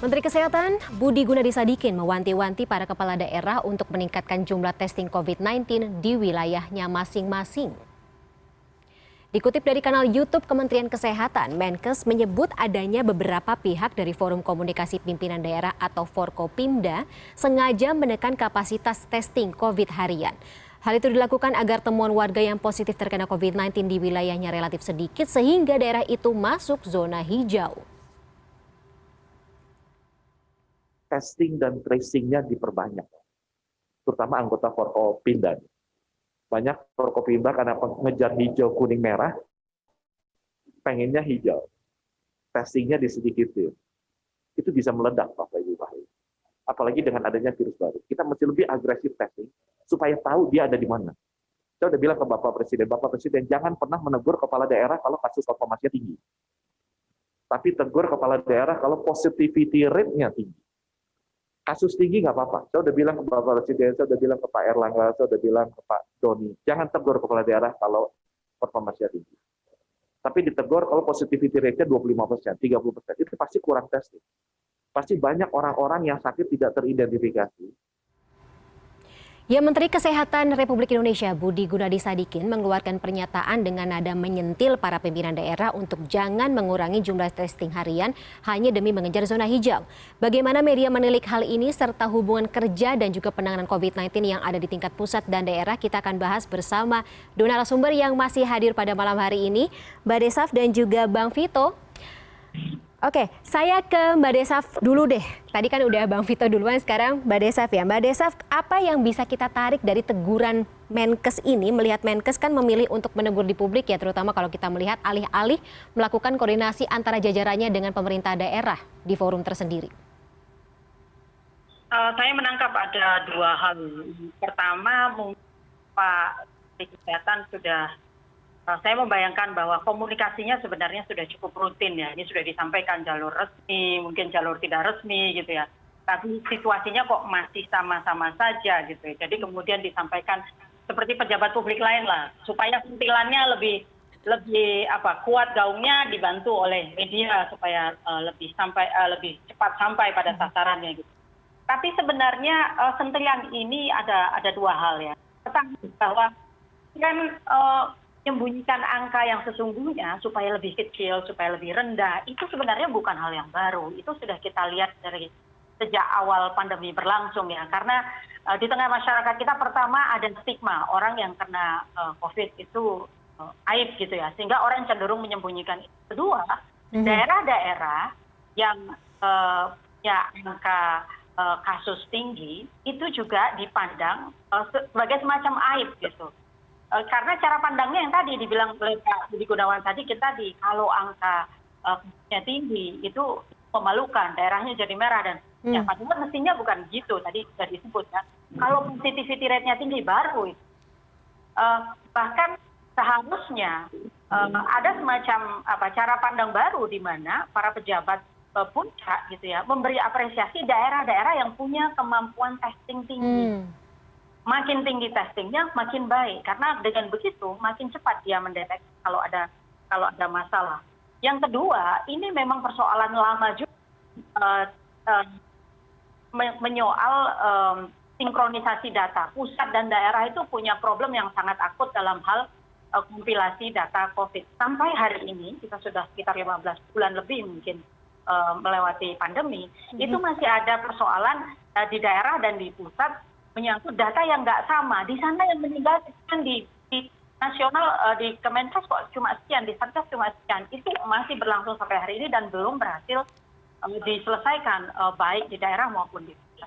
Menteri Kesehatan Budi Gunadi Sadikin mewanti-wanti para kepala daerah untuk meningkatkan jumlah testing COVID-19 di wilayahnya masing-masing. Dikutip dari kanal YouTube Kementerian Kesehatan, Menkes menyebut adanya beberapa pihak dari Forum Komunikasi Pimpinan Daerah atau Forkopimda sengaja menekan kapasitas testing COVID harian. Hal itu dilakukan agar temuan warga yang positif terkena COVID-19 di wilayahnya relatif sedikit sehingga daerah itu masuk zona hijau. Testing dan tracing-nya diperbanyak, terutama anggota Forkopimda. Banyak Forkopimda karena ngejar hijau, kuning, merah, pengennya hijau. Testing-nya disedikitin. Itu bisa meledak, Bapak Ibu. Apalagi dengan adanya virus baru. Kita mesti lebih agresif testing, supaya tahu dia ada di mana. Saya udah bilang ke Bapak Presiden jangan pernah menegur kepala daerah kalau kasus konfirmasinya tinggi. Tapi tegur kepala daerah kalau positivity rate-nya tinggi. Kasus tinggi nggak apa-apa. Saya udah bilang ke Bapak Presiden, saya udah bilang ke Pak Erlangga, saya udah bilang ke Pak Doni, jangan tegur kepala daerah kalau performasinya tinggi. Tapi ditegur kalau positivity rate-nya 25%, 30%, itu pasti kurang testing. Pasti banyak orang-orang yang sakit tidak teridentifikasi. Ya, Menteri Kesehatan Republik Indonesia Budi Gunadi Sadikin mengeluarkan pernyataan dengan nada menyentil para pimpinan daerah untuk jangan mengurangi jumlah testing harian hanya demi mengejar zona hijau. Bagaimana media menilik hal ini serta hubungan kerja dan juga penanganan COVID-19 yang ada di tingkat pusat dan daerah, kita akan bahas bersama dua narasumber yang masih hadir pada malam hari ini, Mbak Desaf dan juga Bang Vito. Oke, saya ke Mbak Desaf dulu deh. Tadi kan udah Bang Vito duluan, sekarang Mbak Desaf ya. Mbak Desaf, apa yang bisa kita tarik dari teguran Menkes ini, melihat Menkes kan memilih untuk menegur di publik ya, terutama kalau kita melihat alih-alih melakukan koordinasi antara jajarannya dengan pemerintah daerah di forum tersendiri? Saya menangkap ada dua hal. Pertama, mungkin Pak Menteri Kesehatan sudah saya membayangkan bahwa komunikasinya sebenarnya sudah cukup rutin ya. Ini sudah disampaikan jalur resmi, mungkin jalur tidak resmi gitu ya. Tapi situasinya kok masih sama-sama saja gitu ya. Jadi kemudian disampaikan seperti pejabat publik lain lah, supaya sentilannya lebih kuat gaungnya, dibantu oleh media supaya lebih cepat sampai pada sasarannya gitu. Tapi sebenarnya sentilan ini ada dua hal ya. Pertama bahwa kan menyembunyikan angka yang sesungguhnya supaya lebih kecil, supaya lebih rendah, itu sebenarnya bukan hal yang baru. Itu sudah kita lihat dari sejak awal pandemi berlangsung ya. Karena di tengah masyarakat kita pertama ada stigma, orang yang kena COVID itu aib gitu ya. Sehingga orang cenderung menyembunyikan itu. Kedua, daerah-daerah yang punya angka kasus tinggi, itu juga dipandang sebagai semacam aib gitu. Karena cara pandangnya yang tadi dibilang oleh Pak Budi Gunawan tadi, kalau angka tinggi itu memalukan, daerahnya jadi merah dan ya padahal mestinya bukan gitu, tadi sudah disebut ya. Kalau positivity rate-nya tinggi baru bahkan seharusnya ada semacam cara pandang baru di mana para pejabat puncak gitu ya memberi apresiasi daerah-daerah yang punya kemampuan testing tinggi. Makin tinggi testingnya makin baik, karena dengan begitu makin cepat dia mendeteksi kalau ada masalah. Yang kedua, ini memang persoalan lama juga menyoal sinkronisasi data. Pusat dan daerah itu punya problem yang sangat akut dalam hal kompilasi data COVID. Sampai hari ini, kita sudah sekitar 15 bulan lebih mungkin melewati pandemi, itu masih ada persoalan di daerah dan di pusat menyangkut data yang nggak sama. Di sana yang meninggal kan di nasional, di Kemenkes kok cuma sekian, di Satgas cuma sekian. Itu masih berlangsung sampai hari ini dan belum berhasil diselesaikan baik di daerah maupun di pusat.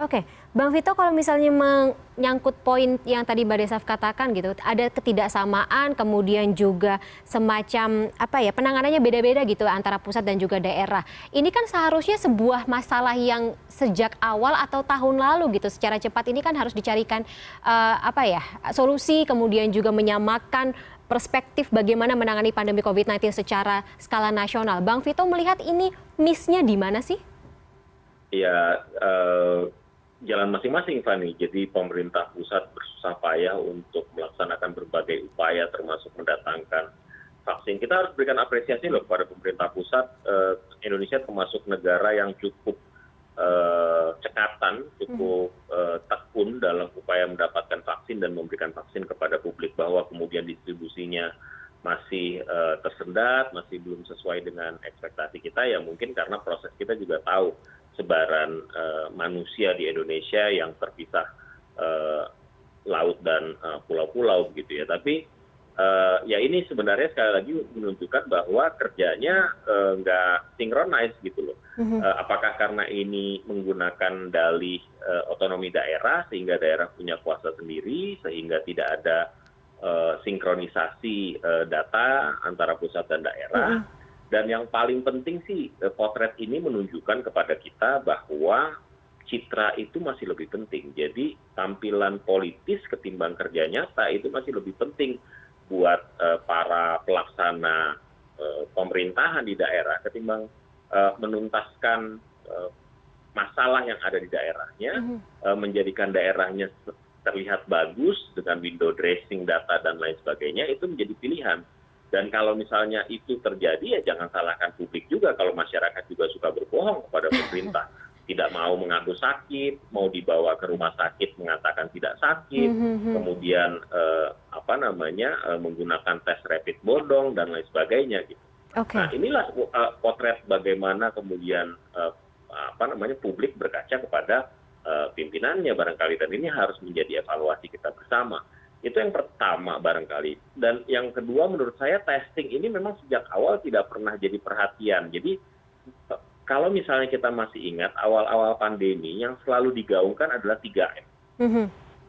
Oke, Bang Vito, kalau misalnya menyangkut poin yang tadi Mbak Desaf katakan gitu, ada ketidaksamaan, kemudian juga semacam penanganannya beda-beda gitu antara pusat dan juga daerah. Ini kan seharusnya sebuah masalah yang sejak awal atau tahun lalu gitu, secara cepat ini kan harus dicarikan solusi, kemudian juga menyamakan perspektif bagaimana menangani pandemi COVID-19 secara skala nasional. Bang Vito melihat ini miss-nya di mana sih? Ya, jalan masing-masing, Fani. Jadi pemerintah pusat bersusah payah untuk melaksanakan berbagai upaya termasuk mendatangkan vaksin. Kita harus berikan apresiasi loh kepada pemerintah pusat Indonesia termasuk negara yang cukup cekatan, cukup tekun dalam upaya mendapatkan vaksin dan memberikan vaksin kepada publik, bahwa kemudian distribusinya masih tersendat, masih belum sesuai dengan ekspektasi kita, ya mungkin karena proses kita juga tahu sebaran manusia di Indonesia yang terpisah laut dan pulau-pulau begitu ya. Tapi ya ini sebenarnya sekali lagi menunjukkan bahwa kerjanya nggak synchronize gitu loh. Apakah karena ini menggunakan dalih otonomi daerah sehingga daerah punya kuasa sendiri, sehingga tidak ada sinkronisasi data antara pusat dan daerah. Dan yang paling penting sih, potret ini menunjukkan kepada kita bahwa citra itu masih lebih penting. Jadi tampilan politis ketimbang kerja nyata itu masih lebih penting buat para pelaksana pemerintahan di daerah ketimbang menuntaskan masalah yang ada di daerahnya, menjadikan daerahnya terlihat bagus dengan window dressing data dan lain sebagainya, itu menjadi pilihan. Dan kalau misalnya itu terjadi, ya jangan salahkan publik juga kalau masyarakat juga suka berbohong kepada pemerintah. Tidak mau mengaku sakit, mau dibawa ke rumah sakit mengatakan tidak sakit, kemudian menggunakan tes rapid bodong dan lain sebagainya gitu. Nah, inilah potret bagaimana kemudian publik berkaca kepada pimpinannya barangkali, dan ini harus menjadi evaluasi kita bersama. Itu yang pertama barangkali. Dan yang kedua, menurut saya testing ini memang sejak awal tidak pernah jadi perhatian. Jadi kalau misalnya kita masih ingat awal-awal pandemi yang selalu digaungkan adalah 3M.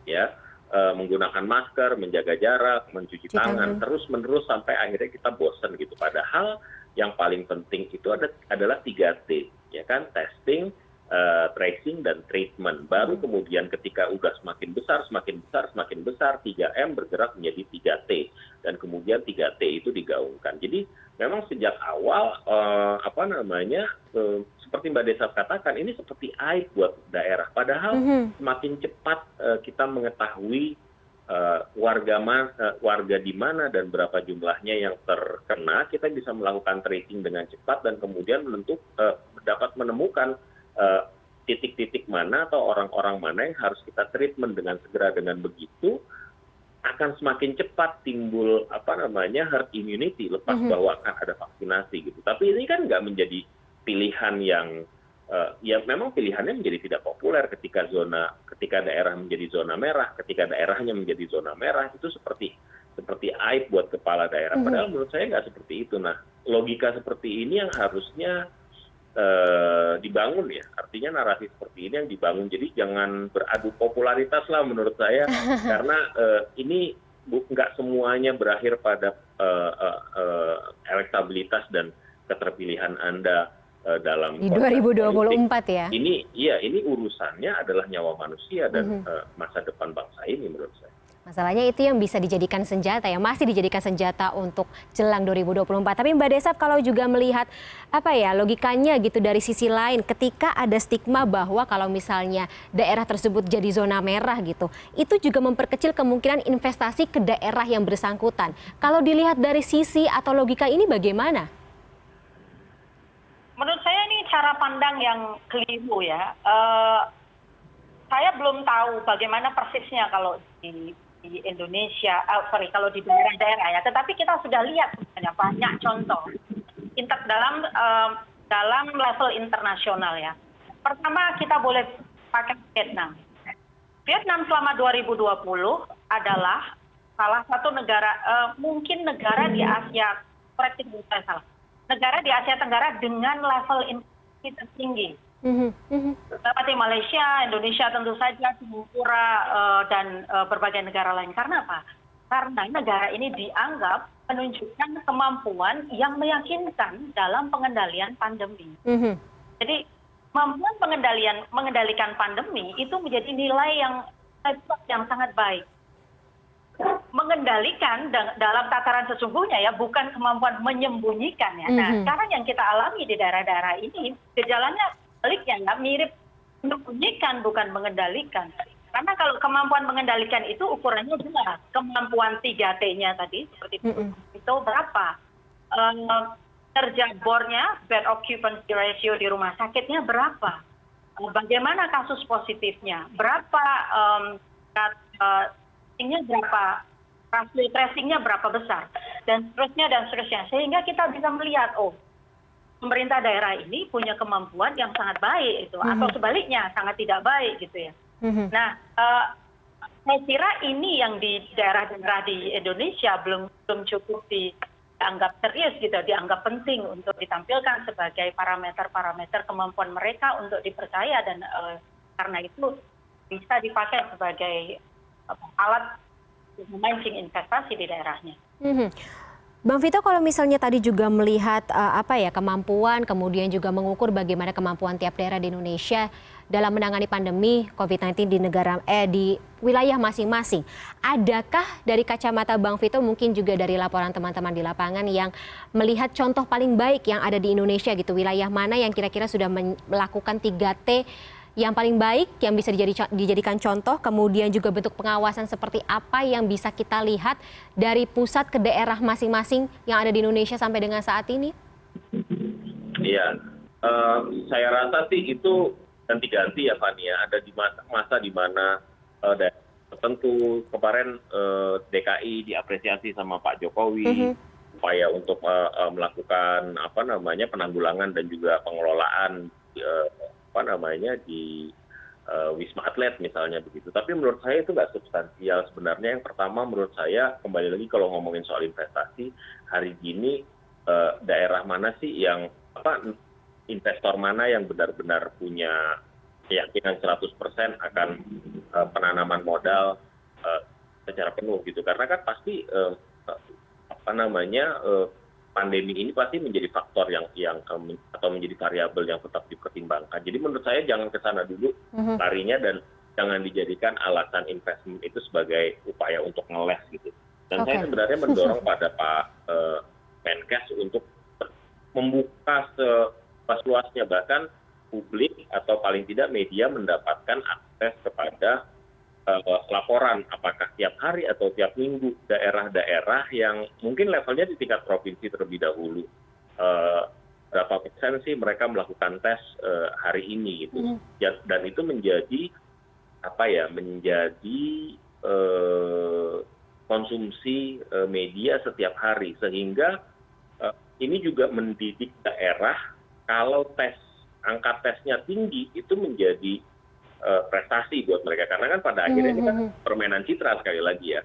Ya, menggunakan masker, menjaga jarak, mencuci tangan, terus-menerus sampai akhirnya kita bosan gitu. Padahal yang paling penting itu adalah 3T, ya kan? Testing, tracing, dan treatment. Baru kemudian ketika udah semakin besar, 3M bergerak menjadi 3T. Dan kemudian 3T itu digaungkan. Jadi memang sejak awal, seperti Mbak Desaf katakan, ini seperti aib buat daerah. Padahal semakin cepat kita mengetahui warga di mana dan berapa jumlahnya yang terkena, kita bisa melakukan tracing dengan cepat dan kemudian dapat menemukan titik-titik mana atau orang-orang mana yang harus kita treatment dengan segera. Dengan begitu akan semakin cepat timbul herd immunity, lepas bahwa akan ada vaksinasi gitu. Tapi ini kan nggak menjadi pilihan yang ya memang pilihannya menjadi tidak populer ketika daerah menjadi zona merah, ketika daerahnya menjadi zona merah, itu seperti aib buat kepala daerah. Padahal menurut saya nggak seperti itu. Nah, logika seperti ini yang harusnya dibangun ya, artinya narasi seperti ini yang dibangun. Jadi jangan beradu popularitas lah menurut saya, karena ini nggak semuanya berakhir pada elektabilitas dan keterpilihan Anda dalam di 2024 politik. Ya. Ini urusannya adalah nyawa manusia dan masa depan bangsa ini menurut saya. Masalahnya itu yang bisa dijadikan senjata, ya masih dijadikan senjata untuk jelang 2024. Tapi Mbak Desaf, kalau juga melihat logikanya gitu dari sisi lain, ketika ada stigma bahwa kalau misalnya daerah tersebut jadi zona merah gitu, itu juga memperkecil kemungkinan investasi ke daerah yang bersangkutan. Kalau dilihat dari sisi atau logika ini bagaimana? Menurut saya ini cara pandang yang keliru ya. Saya belum tahu bagaimana persisnya kalau di Indonesia, kalau di daerah-daerah ya. Tetapi kita sudah lihat sebenarnya banyak contoh dalam level internasional ya. Pertama kita boleh pakai Vietnam. Vietnam selama 2020 adalah salah satu negara, mungkin negara di Asia, negara di Asia Tenggara dengan level inflasi tertinggi. Seperti Malaysia, Indonesia tentu saja, Singapura, dan berbagai negara lain. Karena apa? Karena negara ini dianggap menunjukkan kemampuan yang meyakinkan dalam pengendalian pandemi. Jadi kemampuan mengendalikan pandemi itu menjadi nilai yang sangat baik. Mengendalikan dalam tataran sesungguhnya ya, bukan kemampuan menyembunyikan ya. Nah, sekarang yang kita alami di daerah-daerah ini gejalanya baliknya, mirip menyembunyikan bukan mengendalikan. Karena kalau kemampuan mengendalikan itu ukurannya jelas. Kemampuan 3T-nya tadi seperti itu berapa? kinerja bornya, bed occupancy ratio di rumah sakitnya berapa? Bagaimana kasus positifnya? Berapa tracingnya berapa? Rasio tracingnya berapa besar? Dan seterusnya. Sehingga kita bisa melihat, pemerintah daerah ini punya kemampuan yang sangat baik itu, atau sebaliknya sangat tidak baik gitu ya. Nah, saya kira ini yang di daerah-daerah di Indonesia belum cukup dianggap serius gitu, dianggap penting untuk ditampilkan sebagai parameter-parameter kemampuan mereka untuk dipercaya, dan karena itu bisa dipakai sebagai alat memancing investasi di daerahnya. Bang Vito, kalau misalnya tadi juga melihat kemampuan, kemudian juga mengukur bagaimana kemampuan tiap daerah di Indonesia dalam menangani pandemi COVID-19 di wilayah masing-masing. Adakah dari kacamata Bang Vito, mungkin juga dari laporan teman-teman di lapangan, yang melihat contoh paling baik yang ada di Indonesia gitu, wilayah mana yang kira-kira sudah melakukan 3T yang paling baik, yang bisa dijadikan contoh, kemudian juga bentuk pengawasan seperti apa yang bisa kita lihat dari pusat ke daerah masing-masing yang ada di Indonesia sampai dengan saat ini? Iya, saya rasa sih itu ganti-ganti ya Fani ya, ada di masa di mana daerah tertentu, kemarin DKI diapresiasi sama Pak Jokowi, upaya untuk melakukan penanggulangan dan juga pengelolaan di Wisma Atlet misalnya begitu. Tapi menurut saya itu nggak substansial sebenarnya. Yang pertama menurut saya, kembali lagi kalau ngomongin soal investasi, hari ini daerah mana sih yang investor mana yang benar-benar punya keyakinan 100% akan penanaman modal secara penuh gitu. Karena kan pasti pandemi ini pasti menjadi faktor yang atau menjadi variabel yang tetap dipertimbangkan. Jadi menurut saya jangan ke sana dulu larinya, dan jangan dijadikan alasan investment itu sebagai upaya untuk ngeles gitu. Dan saya sebenarnya mendorong pada Pak Menkes untuk membuka seluas-luasnya, bahkan publik atau paling tidak media mendapatkan akses kepada laporan apakah tiap hari atau tiap minggu daerah-daerah yang mungkin levelnya di tingkat provinsi terlebih dahulu, berapa persen sih mereka melakukan tes hari ini gitu. Dan itu menjadi konsumsi media setiap hari, sehingga ini juga mendidik daerah. Kalau angka tesnya tinggi itu menjadi prestasi buat mereka, karena kan pada akhirnya ini kan permainan citra sekali lagi ya.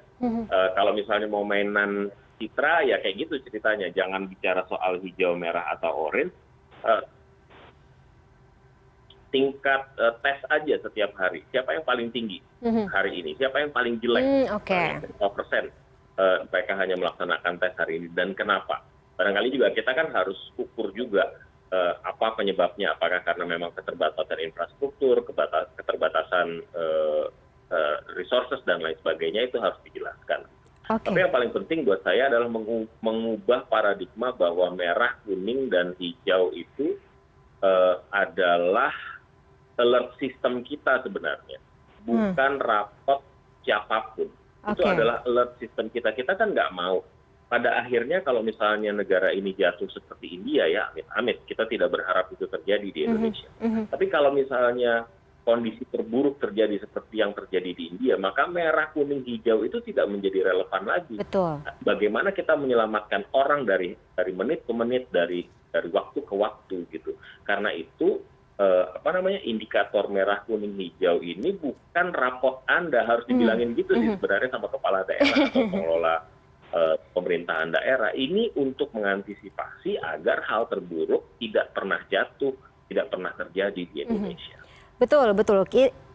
Kalau misalnya mau mainan citra ya kayak gitu ceritanya, jangan bicara soal hijau, merah atau orange, tingkat tes aja setiap hari, siapa yang paling tinggi hari ini, siapa yang paling jelek, berapa persen mereka hanya melaksanakan tes hari ini, dan kenapa. Barangkali juga kita kan harus ukur juga apa penyebabnya, apakah karena memang keterbatasan infrastruktur, keterbatasan resources dan lain sebagainya, itu harus dijelaskan. Tapi yang paling penting buat saya adalah mengubah paradigma bahwa merah, kuning, dan hijau itu adalah alert system kita sebenarnya, bukan rapot siapapun. Itu adalah alert system kita. Kita kan nggak mau pada akhirnya kalau misalnya negara ini jatuh seperti India ya, amit-amit, kita tidak berharap itu terjadi di Indonesia. Tapi kalau misalnya kondisi terburuk terjadi seperti yang terjadi di India, maka merah, kuning, hijau itu tidak menjadi relevan lagi. Betul. Bagaimana kita menyelamatkan orang dari menit ke menit, dari waktu ke waktu gitu. Karena itu indikator merah, kuning, hijau ini bukan rapot Anda, harus dibilangin gitu sih sebenarnya sama kepala daerah atau pengelola pemerintahan daerah. Ini untuk mengantisipasi agar hal terburuk tidak pernah jatuh, tidak pernah terjadi di Indonesia. Betul.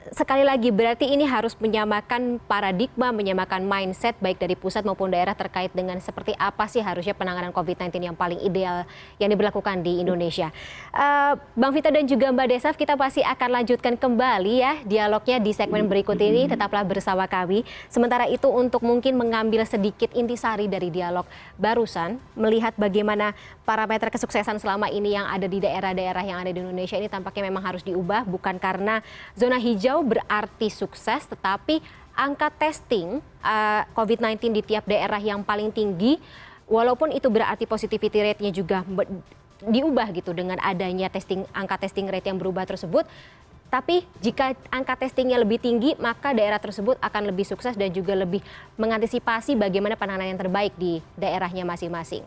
Sekali lagi berarti ini harus menyamakan paradigma, menyamakan mindset baik dari pusat maupun daerah terkait dengan seperti apa sih harusnya penanganan COVID-19 yang paling ideal yang diberlakukan di Indonesia. Bang Vito dan juga Mbak Desaf, kita pasti akan lanjutkan kembali ya dialognya di segmen berikut ini. Tetaplah bersama kami. Sementara itu untuk mungkin mengambil sedikit intisari dari dialog barusan, melihat bagaimana parameter kesuksesan selama ini yang ada di daerah-daerah yang ada di Indonesia ini tampaknya memang harus diubah, bukan karena zona hijau berarti sukses, tetapi angka testing COVID-19 di tiap daerah yang paling tinggi walaupun itu berarti positivity rate-nya juga diubah gitu dengan adanya angka testing rate yang berubah tersebut. Tapi jika angka testingnya lebih tinggi, maka daerah tersebut akan lebih sukses dan juga lebih mengantisipasi bagaimana penanganan yang terbaik di daerahnya masing-masing.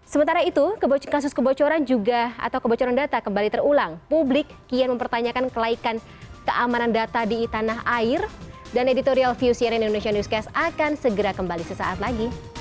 Sementara itu, kasus kebocoran juga atau kebocoran data kembali terulang. Publik kian mempertanyakan kelaikan keamanan data di tanah air. Dan editorial View CNN Indonesia Newscast akan segera kembali sesaat lagi.